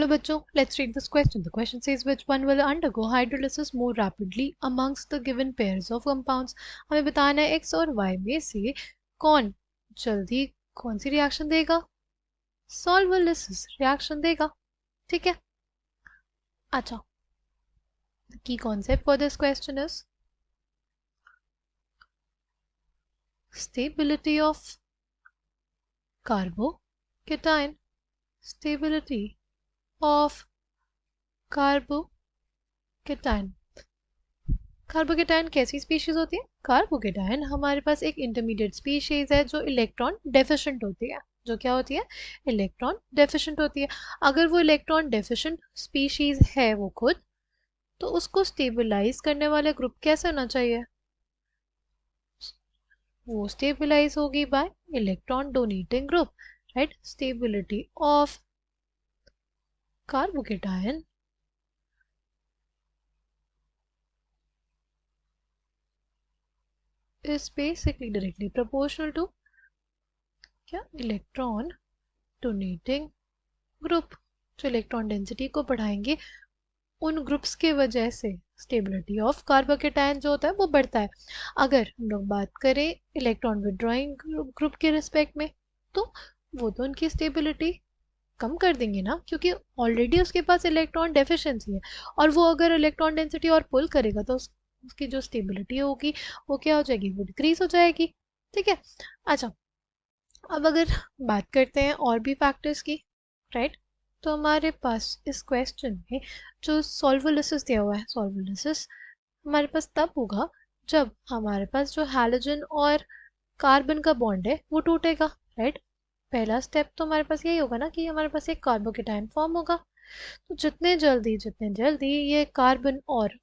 चलो बच्चों, let's read this question. The question says which one will undergo hydrolysis more rapidly amongst the given pairs of compounds. हमें बताना है x और y में से कौन जल्दी कौन सी रिएक्शन देगा, सॉल्वोलिसिस रिएक्शन देगा. ठीक है. अच्छा, the key concept for this question is stability of carbocation. Stability of carbocation. Carbocation कैसी स्पीशीज होती है? कार्बोकेटाइन हमारे पास एक इंटरमीडिएट स्पीशीज है जो इलेक्ट्रॉन डेफिशिएंट होती है. जो क्या होती है? इलेक्ट्रॉन डेफिशिएंट होती है. अगर वो इलेक्ट्रॉन डेफिशिएंट स्पीशीज है वो खुद, तो उसको स्टेबलाइज करने वाला ग्रुप कैसा होना चाहिए? वो स्टेबलाइज होगी bye electron donating group. Right. Stability of carbocation is basically directly proportional to क्या? Electron donating group. जो इलेक्ट्रॉन डेंसिटी को बढ़ाएंगे उन ग्रुप्स के वजह से स्टेबिलिटी ऑफ कार्बोकेटाइन जो होता है वो बढ़ता है. अगर हम लोग बात करें इलेक्ट्रॉन विड्रॉइंग ग्रुप के रिस्पेक्ट में, तो वो तो उनकी स्टेबिलिटी कम कर देंगे ना, क्योंकि ऑलरेडी उसके पास इलेक्ट्रॉन डेफिशिएंसी है. और वो अगर इलेक्ट्रॉन डेंसिटी और पुल करेगा तो उसकी जो स्टेबिलिटी होगी वो क्या हो जाएगी? वो डिक्रीज हो जाएगी. ठीक है. अच्छा, अब अगर बात करते हैं और भी फैक्टर्स की. राइट. तो हमारे पास इस क्वेश्चन में जो सॉल्वोलिसिस दिया हुआ है, सॉल्वोलिसिस हमारे पास तब होगा जब हमारे पास जो हैलोजन और कार्बन का बॉन्ड है वो टूटेगा. राइट. पहला स्टेप तो हमारे पास यही होगा ना कि हमारे पास एक कार्बोकेटाइन फॉर्म होगा. तो जितने जल्दी ये कार्बन और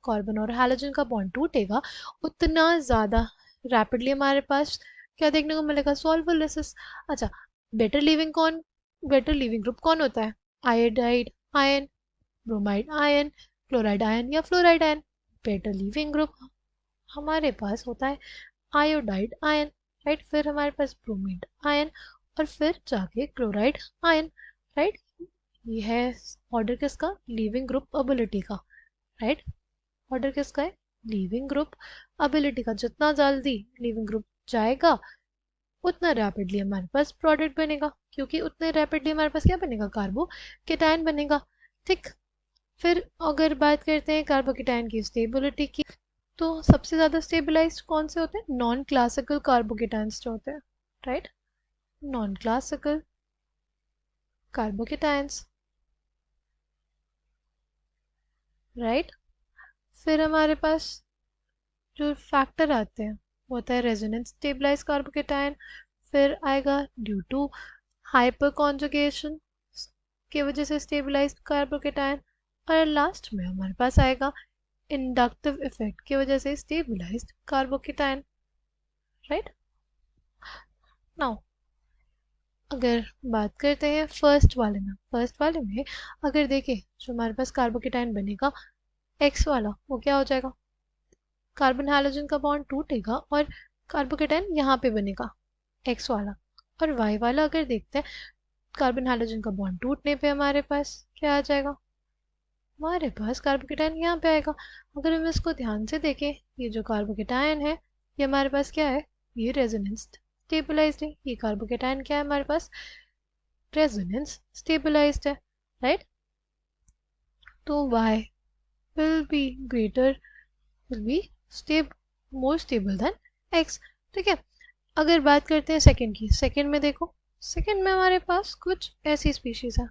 हैलोजन का बॉन्ड टूटेगा, उतना ज़्यादा रैपिडली हमारे पास क्या देखने को मिलेगा? सॉल्वोलिसिस. अच्छा, बेटर लिविंग ग्रुप कौन होता है? Iodide ion, bromide ion, chloride ion या fluoride ion. Better leaving group हमारे पास होता है आयोडाइड आयन. राइट. फिर हमारे पास ब्रोमाइड आयन और फिर जाके क्लोराइड आयन. राइट. ये है ऑर्डर किसका? लिविंग ग्रुप एबिलिटी का. राइट. ऑर्डर किसका है? लिविंग ग्रुप एबिलिटी का. जितना जल्दी लिविंग ग्रुप जाएगा उतना रैपिडली हमारे पास प्रोडक्ट बनेगा, क्योंकि उतने रैपिडली हमारे पास क्या बनेगा? कार्बोकेटाइन बनेगा. ठीक. फिर अगर बात करते हैं कार्बोकेटाइन की स्टेबिलिटी की, तो सबसे ज़्यादा स्टेबलाइज्ड कौन से होते हैं? नॉन क्लासिकल कार्बोकेटाइन्स जो होते हैं. Right. Non classical carbocations. Right. फिर हमारे पास जो फैक्टर आते हैं वो होता है रेजोनेंस स्टेबलाइज कार्बोकेटाइन. फिर आएगा ड्यू टू हाइपर कॉन्जुगेशन की वजह से स्टेबलाइज्ड कार्बोकेटाइन. और लास्ट में हमारे पास आएगा इंडक्टिव इफेक्ट की वजह से स्टेबलाइज्ड कार्बोकेटाइन. राइट. नाउ अगर बात करते हैं फर्स्ट वाले में अगर देखें जो हमारे पास कार्बोकेटाइन बनेगा एक्स वाला, वो क्या हो जाएगा? कार्बन हैलोजन का बॉन्ड टूटेगा और कार्बोकेटाइन यहाँ पे बनेगा एक्स वाला. और वाई वाला अगर देखते हैं, कार्बन हैलोजन का बॉन्ड टूटने पे हमारे पास क्या आ जाएगा? हमारे पास कार्बोकेटाइन यहाँ पे आएगा. अगर हम इसको ध्यान से देखें, ये जो कार्बोकेटाइन है ये हमारे पास क्या है? ये रेजोनेंस स्टेबलाइज्ड है. ये कार्बोकेटाइन क्या है? हमारे पास रेजोनेंस स्टेबलाइज्ड है. राइट. तो y will be more stable than x. ठीक है. अगर बात करते हैं सेकंड की, सेकंड में देखो, सेकंड में हमारे पास कुछ ऐसी स्पीशीज है.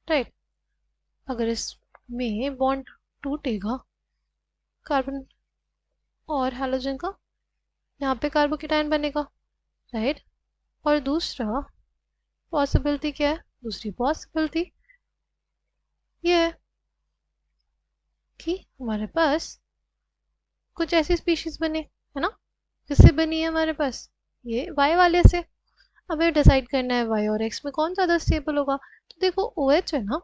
राइट. अगर इसमें बॉन्ड टूटेगा कार्बन और हैलोजन का, यहाँ पे कार्बोकेटाइन बनेगा. राइट. और दूसरा पॉसिबिलिटी क्या है? दूसरी पॉसिबिलिटी ये है कि हमारे पास कुछ ऐसी स्पीशीज बने, है ना? किससे बनी है हमारे पास? ये वाई वाले से. अब हमें डिसाइड करना है वाई और एक्स में कौन ज़्यादा स्टेबल होगा. तो देखो OH है ना,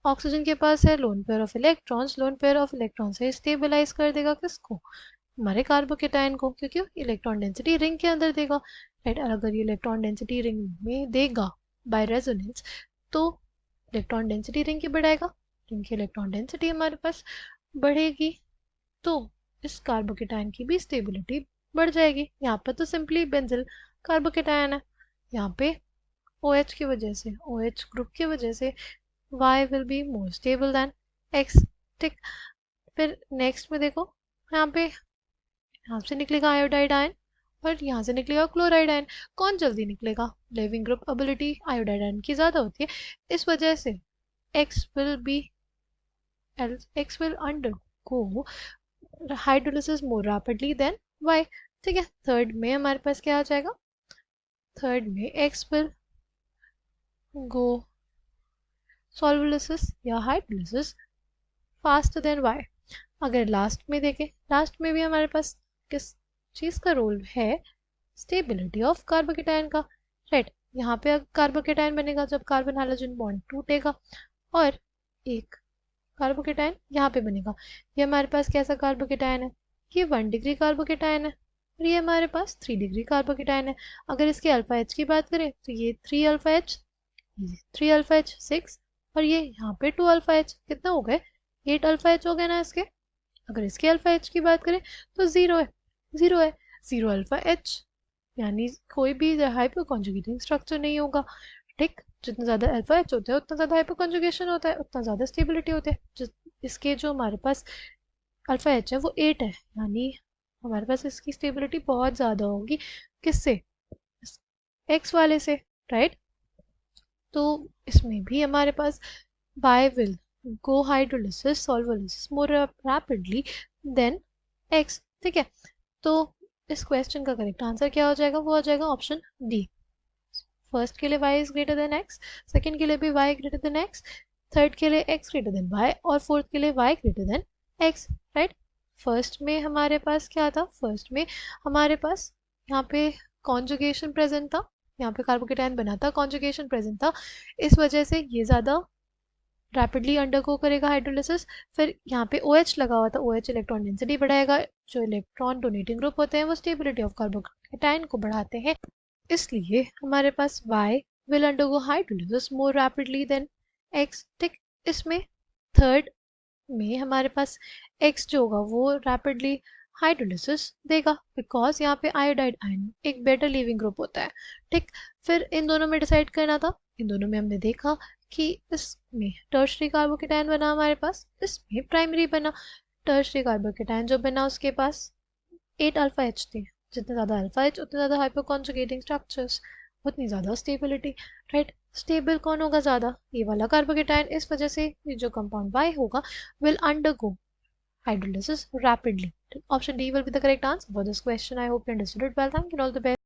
ऑक्सीजन के पास है lone pair of electrons. Lone pair of electron से स्टेबलाइज कर देगा किसको? हमारे कार्बोकेटाइन को, क्योंकि इलेक्ट्रॉन डेंसिटी रिंग के अंदर देगा. राइट. और अगर ये इलेक्ट्रॉन डेंसिटी रिंग में देगा बाय रेजोनेंस, तो इलेक्ट्रॉन डेंसिटी रिंग की बढ़ाएगा, रिंग की इलेक्ट्रॉन डेंसिटी हमारे पास बढ़ेगी, तो इस कार्बोकेटायन की भी स्टेबिलिटी बढ़ जाएगी। यहाँ पर तो सिंपली बेंजिल कार्बोकेटायन है, यहाँ पे OH की वजह से, OH ग्रुप की वजह से Y will be more stable than X। ठीक, फिर नेक्स्ट में देखो, यहाँ पे यहाँ से निकलेगा आयोडाइड आयन और यहाँ से निकलेगा क्लोराइड आयन। कौन जल्दी निकलेगा? Leaving group ability iodide ion की ज़्यादा होती है, इस वजह से X will undergo hydrolysis more rapidly than Y। ठीक है, थर्ड में हमारे पास क्या आ जाएगा? थर्ड में X will go solvolysis या hydrolysis faster than Y। अगर लास्ट में देखें, लास्ट में भी हमारे पास किस चीज़ का रोल है? स्टेबिलिटी ऑफ कार्बोकेटायन का, राइट। यहाँ पे कार्बोकेटायन बनेगा जब कार्बन हाइड्रोजन बॉन्ड टूटेगा, और एक कार्बोकेटायन यहाँ पे बनेगा। ये हमारे पास कैसा कार्बोकेटायन है? ये 1 डिग्री कार्बोकेटायन है, और ये हमारे पास 3 डिग्री कार्बोकेटायन है। अगर इसके अल्फा एच की बात करें तो ये 3 अल्फा एच, ये 3 अल्फा एच 6, और ये यहाँ पे 2 अल्फा एच, कितना हो गए? 8 अल्फा एच हो गए ना इसके। अगर इसके अल्फा एच की बात करें तो 0 है, 0 है, 0 अल्फा एच, यानी कोई भी हाइपर कॉन्जुगेटिंग स्ट्रक्चर नहीं होगा। ठीक, जितना ज़्यादा अल्फा एच होता है उतना ज़्यादा हाइपर कॉन्जुगेशन होता है, उतना ज़्यादा स्टेबिलिटी होती है। इसके जो हमारे पास अल्फा एच है वो 8 है, यानी हमारे पास इसकी स्टेबिलिटी बहुत ज़्यादा होगी। किससे? एक्स वाले से, राइट। तो इसमें भी हमारे पास Y will go hydrolysis solvolysis more rapidly than X। ठीक है, तो इस क्वेश्चन का करेक्ट आंसर क्या हो जाएगा? वो हो जाएगा ऑप्शन डी। फर्स्ट के लिए y is greater than x, second के लिए भी y greater than x, third के लिए x ग्रेटर देन y, और फोर्थ के लिए y greater than x, right. First में हमारे पास क्या था? फर्स्ट में हमारे पास यहाँ पे कॉन्जुगेशन प्रेजेंट था, यहाँ पे कार्बोकेटायन बना था, कॉन्जुगेशन प्रेजेंट था, इस वजह से ये ज़्यादा रैपिडली अंडरगो करेगा हाइड्रोलिसिस। फिर यहाँ पे OH लगा हुआ था, OH इलेक्ट्रॉन डेंसिटी बढ़ाएगा, जो इलेक्ट्रॉन डोनेटिंग ग्रुप होते हैं वो स्टेबिलिटी ऑफ कार्बोकेटायन को बढ़ाते हैं, इसलिए हमारे पास Y will undergo hydrolysis more rapidly than X। ठीक, इसमें थर्ड में हमारे पास X जो होगा वो रैपिडली हाइड्रोलिसिस देगा, बिकॉज यहाँ पे आयोडाइड आयन एक बेटर लीविंग ग्रुप होता है। ठीक, फिर इन दोनों में डिसाइड करना था, इन दोनों में हमने देखा कि इसमें टर्शरी कार्बोकेटायन बना हमारे पास, इसमें प्राइमरी बना। टर्शरी कार्बोकेटायन जो बना उसके पास 8 अल्फा एच थे, जितना ज़्यादा अल्फा एच उतना ज़्यादा हाइपर कॉन्जुगेटिंग स्ट्रक्चर्स, उतनी ज़्यादा स्टेबिलिटी, राइट। स्टेबल कौन होगा ज़्यादा? ये वाला कार्बोकेटायन, इस वजह से ये जो कंपाउंड Y होगा will undergo hydrolysis rapidly। Option D will be the correct answer for this question. I hope you understood it well. Thank you and all the best.